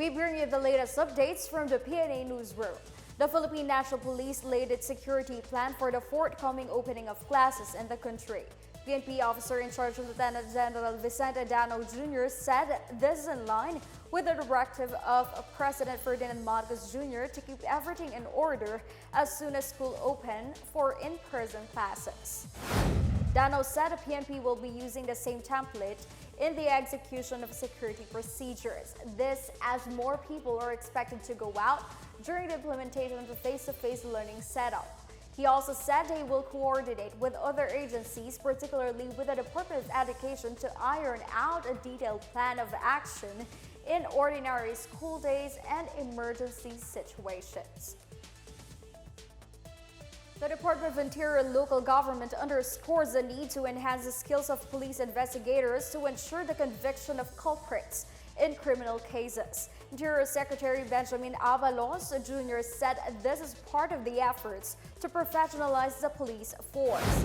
We bring you the latest updates from the Pna Newsroom. The Philippine National Police laid its security plan for the forthcoming opening of classes in the country. PNP officer in charge of Lieutenant General Vicente Dano Jr. said this is in line with the directive of President Ferdinand Marcos Jr. to keep everything in order as soon as school open for in-person classes. Dano said the PNP will be using the same template in the execution of security procedures. This as more people are expected to go out during the implementation of the face-to-face learning setup. He also said they will coordinate with other agencies, particularly with the Department of Education, to iron out a detailed plan of action in ordinary school days and emergency situations. The Department of Interior and Local Government underscores the need to enhance the skills of police investigators to ensure the conviction of culprits in criminal cases. Interior Secretary Benjamin Avalos Jr. said this is part of the efforts to professionalize the police force.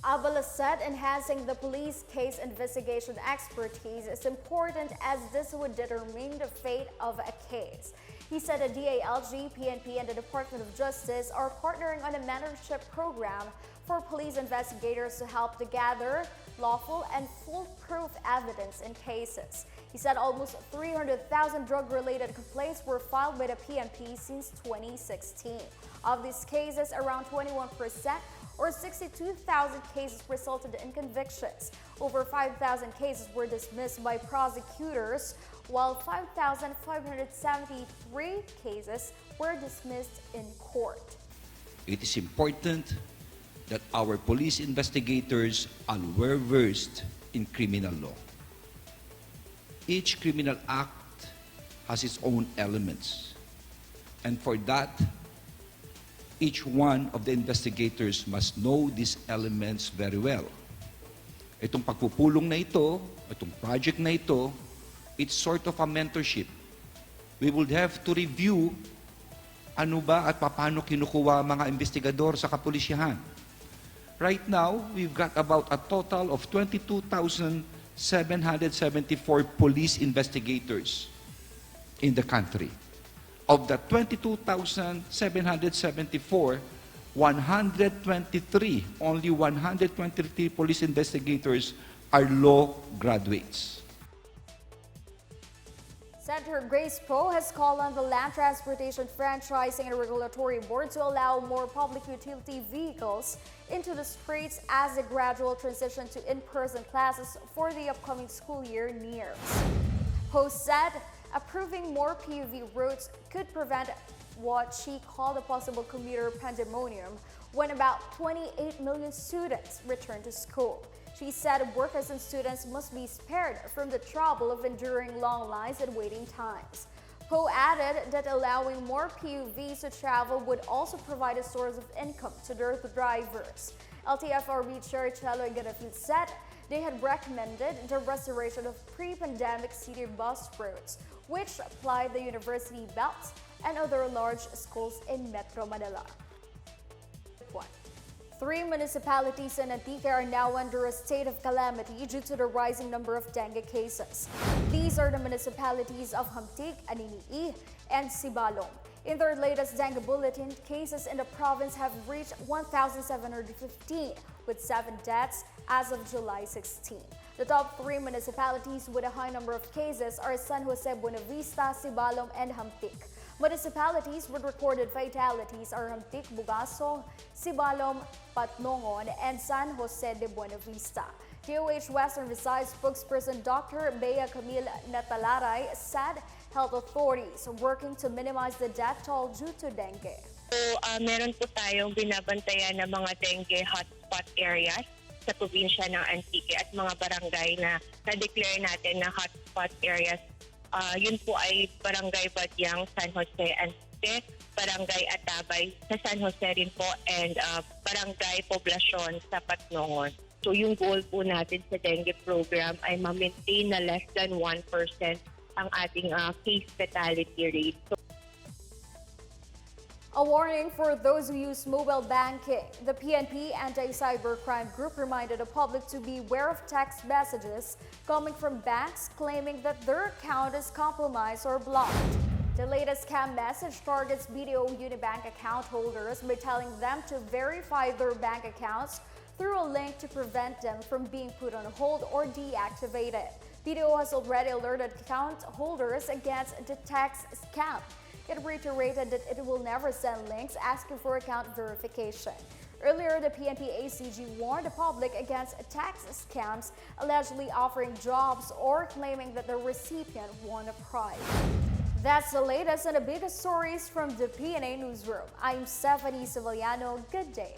Avalos said enhancing the police case investigation expertise is important as this would determine the fate of a case. He said the DILG, PNP, and the Department of Justice are partnering on a mentorship program for police investigators to help to gather lawful and foolproof evidence in cases. He said almost 300,000 drug-related complaints were filed by the PNP since 2016. Of these cases, around 21% or 62,000 cases resulted in convictions. Over 5,000 cases were dismissed by prosecutors, while 5,573 cases were dismissed in court. It is important that our police investigators are well-versed in criminal law. Each criminal act has its own elements, and for that, each one of the investigators must know these elements very well. Itong pagpupulong na ito, itong project na ito, it's sort of a mentorship. We would have to review ano ba at paano kinukuha mga investigador sa kapulisyahan. Right now, we've got about a total of 22,774 police investigators in the country. Of the 22,774, only 123 police investigators are law graduates. Senator Grace Poe has called on the Land Transportation Franchising and Regulatory Board to allow more public utility vehicles into the streets as a gradual transition to in-person classes for the upcoming school year nears. Poe said approving more PUV routes could prevent what she called a possible commuter pandemonium when about 28 million students return to school. She said workers and students must be spared from the trouble of enduring long lines and waiting times. Poe added that allowing more PUVs to travel would also provide a source of income to their drivers. LTFRB Chair Chelo Garafil said they had recommended the restoration of pre-pandemic city bus routes, which applied the university belts and other large schools in Metro Manila. 3 municipalities in Antique are now under a state of calamity due to the rising number of dengue cases. These are the municipalities of Hamtik, Anini, and Sibalom. In their latest dengue bulletin, cases in the province have reached 1,715, with 7 deaths as of July 16. The top 3 municipalities with a high number of cases are San Jose, Buena Vista, Sibalom, and Hamtik. Municipalities with recorded fatalities are Hamtik, Bugaso, Sibalom, Patnongon, and San Jose de Buena Vista. DOH Western Visayas spokesperson Dr. Bea Camille Natalaray said health authorities are working to minimize the death toll due to dengue. So, meron po tayong binabantayan na mga dengue hotspot areas sa probinsya ng Antique at mga barangay na na-declare natin na hotspot areas. Yun po ay Barangay Badyang, San Jose, Antique, Barangay Atabay sa San Jose rin po, and Barangay Poblacion sa Patnongon. So yung goal po natin sa dengue program ay ma-maintain na less than 1% ang ating case fatality rate. A warning for those who use mobile banking. The PNP Anti-Cybercrime Group reminded the public to beware of text messages coming from banks claiming that their account is compromised or blocked. The latest scam message targets BDO Unibank account holders by telling them to verify their bank accounts through a link to prevent them from being put on hold or deactivated. BDO has already alerted account holders against the text scam. It reiterated that it will never send links asking for account verification. Earlier, the PNP-ACG warned the public against text scams allegedly offering jobs or claiming that the recipient won a prize. That's the latest and the biggest stories from the Pna Newsroom. I'm Stephanie Sevillano. Good day.